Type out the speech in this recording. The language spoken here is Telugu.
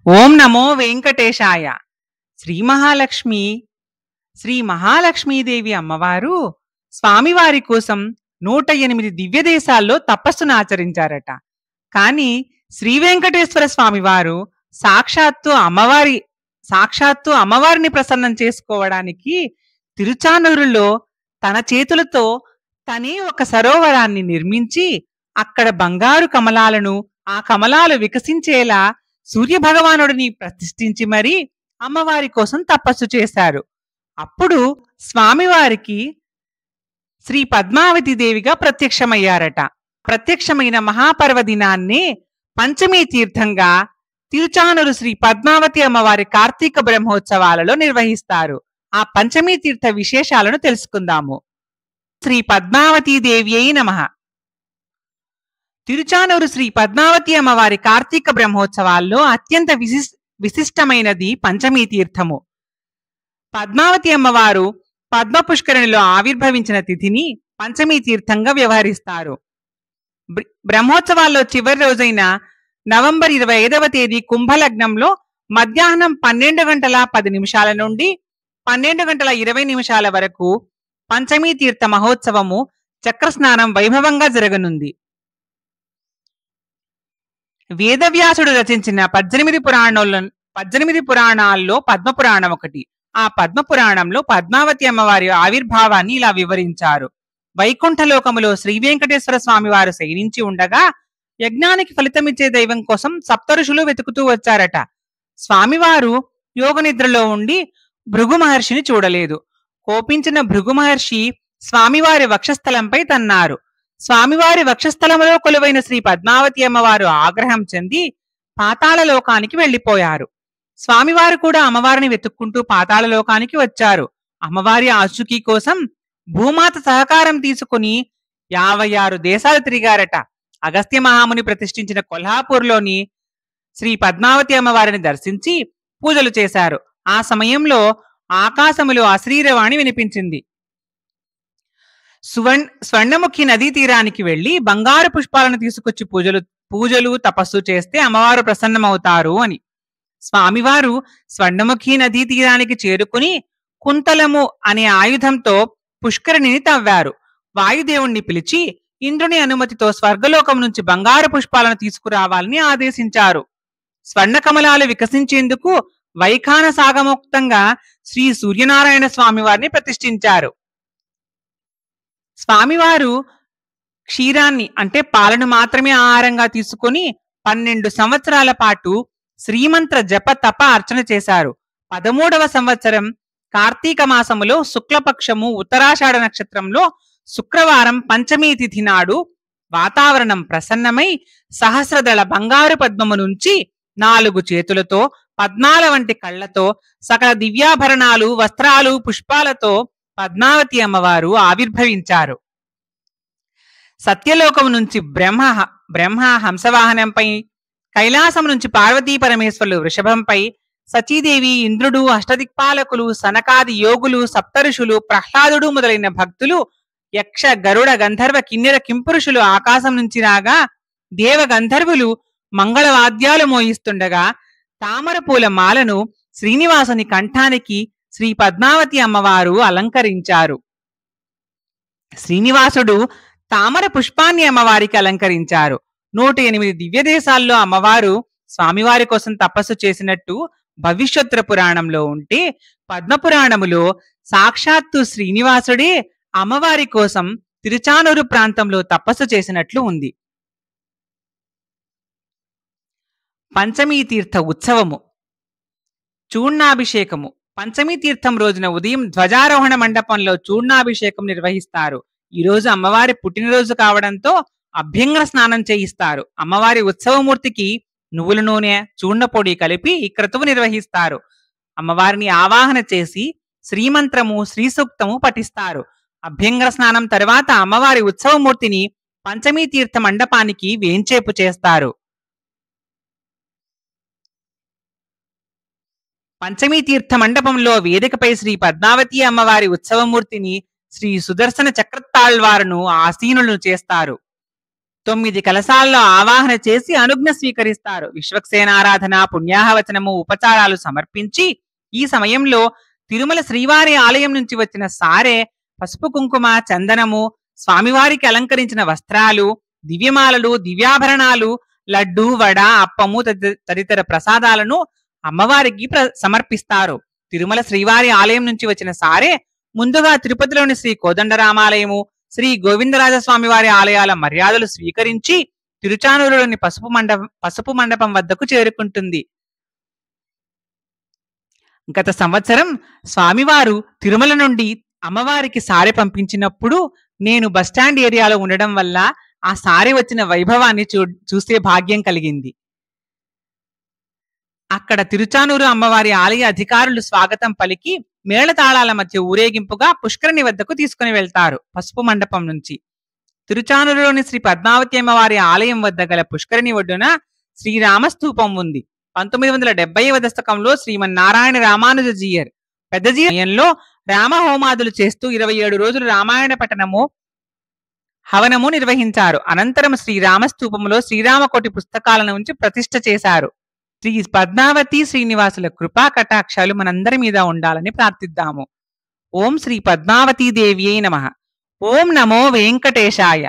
ఓం నమో వెంకటేశాయ. శ్రీ మహాలక్ష్మి శ్రీ మహాలక్ష్మీదేవి అమ్మవారు స్వామివారి కోసం 108 దివ్యదేశాల్లో తపస్సును ఆచరించారట. కాని శ్రీ వెంకటేశ్వర స్వామివారు సాక్షాత్తు అమ్మవారిని ప్రసన్నం చేసుకోవడానికి తిరుచానూరులో తన చేతులతో తనే ఒక సరోవరాన్ని నిర్మించి అక్కడ బంగారు కమలాలను, ఆ కమలాలు వికసించేలా సూర్యభగవానుడిని ప్రతిష్ఠించి మరీ అమ్మవారి కోసం తపస్సు చేశారు. అప్పుడు స్వామివారికి శ్రీ పద్మావతి దేవిగా ప్రత్యక్షమయ్యారట. ప్రత్యక్షమైన మహాపర్వదినాన్నే పంచమీ తీర్థంగా తిరుచానూరు శ్రీ పద్మావతి అమ్మవారి కార్తీక బ్రహ్మోత్సవాలలో నిర్వహిస్తారు. ఆ పంచమీ తీర్థ విశేషాలను తెలుసుకుందాము. శ్రీ పద్మావతీ దేవి అయి నమః. తిరుచానూరు శ్రీ పద్మావతి అమ్మవారి కార్తీక బ్రహ్మోత్సవాల్లో అత్యంత విశిష్టమైనది పంచమీ తీర్థము. పద్మావతి అమ్మవారు పద్మ పుష్కరిణిలో ఆవిర్భవించిన తిథిని పంచమీ తీర్థంగా వ్యవహరిస్తారు. బ్రహ్మోత్సవాల్లో చివరి రోజైన నవంబర్ 25వ తేదీ కుంభలగ్నంలో మధ్యాహ్నం 12:10 నుండి 12:20 వరకు పంచమీ తీర్థ మహోత్సవము చక్రస్నానం వైభవంగా జరగనుంది. వేదవ్యాసుడు రచించిన 18 పురాణాల్లో పద్మపురాణం ఒకటి. ఆ పద్మపురాణంలో పద్మావతి అమ్మవారి ఆవిర్భావాన్ని ఇలా వివరించారు. వైకుంఠలోకములో శ్రీ వెంకటేశ్వర స్వామి వారు శయనించి ఉండగా యజ్ఞానికి ఫలితమిచ్చే దైవం కోసం సప్తఋషులు వెతుకుతూ వచ్చారట. స్వామివారు యోగనిద్రలో ఉండి భృగు మహర్షిని చూడలేదు. కోపించిన భృగు మహర్షి స్వామివారి వక్షస్థలంపై తన్నారు. స్వామివారి వక్షస్థలములో కొలువైన శ్రీ పద్మావతి అమ్మవారు ఆగ్రహం చెంది పాతాళలోకానికి వెళ్లిపోయారు. స్వామివారు కూడా అమ్మవారిని వెతుక్కుంటూ పాతాళలోకానికి వచ్చారు. అమ్మవారి ఆచూకీ కోసం భూమాత సహకారం తీసుకుని 56 దేశాలు తిరిగారట. అగస్త్య మహాముని ప్రతిష్ఠించిన కొల్హాపూర్లోని శ్రీ పద్మావతి అమ్మవారిని దర్శించి పూజలు చేశారు. ఆ సమయంలో ఆకాశములో అశ్రీరవాణి వినిపించింది. స్వర్ణముఖి నదీ తీరానికి వెళ్లి బంగారు పుష్పాలను తీసుకొచ్చి పూజలు తపస్సు చేస్తే అమ్మవారు ప్రసన్నమవుతారు అని. స్వామివారు స్వర్ణముఖి నదీ తీరానికి చేరుకుని కుంతలము అనే ఆయుధంతో పుష్కరిణిని తవ్వారు. వాయుదేవుణ్ణి పిలిచి ఇంద్రుని అనుమతితో స్వర్గలోకం నుంచి బంగారు పుష్పాలను తీసుకురావాలని ఆదేశించారు. స్వర్ణ కమలాలు వికసించేందుకు వైఖాన సాగమోక్తంగా శ్రీ సూర్యనారాయణ స్వామివారిని ప్రతిష్ఠించారు. స్వామివారు క్షీరాన్ని అంటే పాలను మాత్రమే ఆహారంగా తీసుకుని 12 సంవత్సరాల పాటు శ్రీమంత్ర జప తప అర్చన చేశారు. 13వ సంవత్సరం కార్తీక మాసములో శుక్లపక్షము ఉత్తరాషాఢ నక్షత్రంలో శుక్రవారం పంచమీ తిథి నాడు వాతావరణం ప్రసన్నమై సహస్రదళ బంగారు పద్మము నుంచి 4 చేతులతో పద్మాల వంటి కళ్లతో సకల దివ్యాభరణాలు, వస్త్రాలు, పుష్పాలతో పద్మావతి అమ్మవారు ఆవిర్భవించారు. సత్యలోకం నుంచి బ్రహ్మ హంసవాహనంపై, కైలాసం నుంచి పార్వతీ పరమేశ్వరులు వృషభంపై, సచీదేవి, ఇంద్రుడు, అష్టదిక్పాలకులు, సనకాది యోగులు, సప్తఋషులు, ప్రహ్లాదుడు మొదలైన భక్తులు, యక్ష, గరుడ, గంధర్వ, కిన్నెర, కింపురుషులు ఆకాశం నుంచి రాగా దేవ గంధర్వులు మంగళవాద్యాలు మోయిస్తుండగా తామర పూల మాలను శ్రీనివాసుని కంఠానికి శ్రీ పద్మావతి అమ్మవారు అలంకరించారు. శ్రీనివాసుడు తామర పుష్పాన్ని అమ్మవారికి అలంకరించారు. 108 దివ్యదేశాల్లో అమ్మవారు స్వామివారి కోసం తపస్సు చేసినట్టు భవిష్యోత్తర పురాణంలో ఉంటే, పద్మపురాణములో సాక్షాత్తు శ్రీనివాసుడే అమ్మవారి కోసం తిరుచానూరు ప్రాంతంలో తపస్సు చేసినట్లు ఉంది. పంచమీ తీర్థ ఉత్సవము, చూర్ణాభిషేకము. పంచమీ తీర్థం రోజున ఉదయం ధ్వజారోహణ మండపంలో చూర్ణాభిషేకం నిర్వహిస్తారు. ఈ రోజు అమ్మవారి పుట్టినరోజు కావడంతో అభ్యంగన స్నానం చేయిస్తారు. అమ్మవారి ఉత్సవమూర్తికి నువ్వుల నూనె, చూర్ణ పొడి కలిపి ఈ క్రతువు నిర్వహిస్తారు. అమ్మవారిని ఆవాహన చేసి శ్రీమంత్రము, శ్రీ సూక్తము పఠిస్తారు. అభ్యంగన స్నానం తర్వాత అమ్మవారి ఉత్సవమూర్తిని పంచమీ తీర్థ మండపానికి వేంచేపు చేస్తారు. పంచమీ తీర్థ మండపంలో వేదికపై శ్రీ పద్మావతి అమ్మవారి ఉత్సవమూర్తిని శ్రీ సుదర్శన చక్రతాళ్వారును ఆసీనులను చేస్తారు. 9 కలశాల్లో ఆవాహన చేసి అనుజ్ఞ స్వీకరిస్తారు. విశ్వక్సేనారాధన, పుణ్యాహవచనము, ఉపచారాలు సమర్పించి ఈ సమయంలో తిరుమల శ్రీవారి ఆలయం నుంచి వచ్చిన సారె, పసుపు కుంకుమ, చందనము, స్వామివారికి అలంకరించిన వస్త్రాలు, దివ్యమాలలు, దివ్యాభరణాలు, లడ్డు, వడ, అప్పము తదితర ప్రసాదాలను అమ్మవారికి సమర్పిస్తారు. తిరుమల శ్రీవారి ఆలయం నుంచి వచ్చిన సారె ముందుగా తిరుపతిలోని శ్రీ కోదండరామాలయము, శ్రీ గోవిందరాజస్వామి వారి ఆలయాల మర్యాదలు స్వీకరించి తిరుచానూరులోని పసుపు మండపం వద్దకు చేరుకుంటుంది. గత సంవత్సరం స్వామివారు తిరుమల నుండి అమ్మవారికి సారె పంపించినప్పుడు నేను బస్టాండ్ ఏరియాలో ఉండడం వల్ల ఆ సారె వచ్చిన వైభవాన్ని చూసే భాగ్యం కలిగింది. అక్కడ తిరుచానూరు అమ్మవారి ఆలయ అధికారులు స్వాగతం పలికి మేళతాళాల మధ్య ఊరేగింపుగా పుష్కరిణి వద్దకు తీసుకుని వెళ్తారు. పసుపు మండపం నుంచి తిరుచానూరులోని శ్రీ పద్మావతి అమ్మవారి ఆలయం వద్ద గల పుష్కరిణి ఒడ్డున శ్రీరామస్తూపం ఉంది. 1970వ దశకంలో శ్రీమన్నారాయణ రామానుజీయర్ పెద్దజీయంలో రామహోమాదులు చేస్తూ 27 రోజులు రామాయణ పఠనము, హవనము నిర్వహించారు. అనంతరం శ్రీరామస్తూపంలో శ్రీరామకోటి పుస్తకాలను ఉంచి ప్రతిష్ఠ చేశారు. శ్రీ పద్మావతి శ్రీనివాసుల కృపా కటాక్షాలు మనందరి మీద ఉండాలని ప్రార్థిద్దాము. ఓం శ్రీ పద్మావతీ దేవ్యై నమః. ఓం నమో వెంకటేశాయ.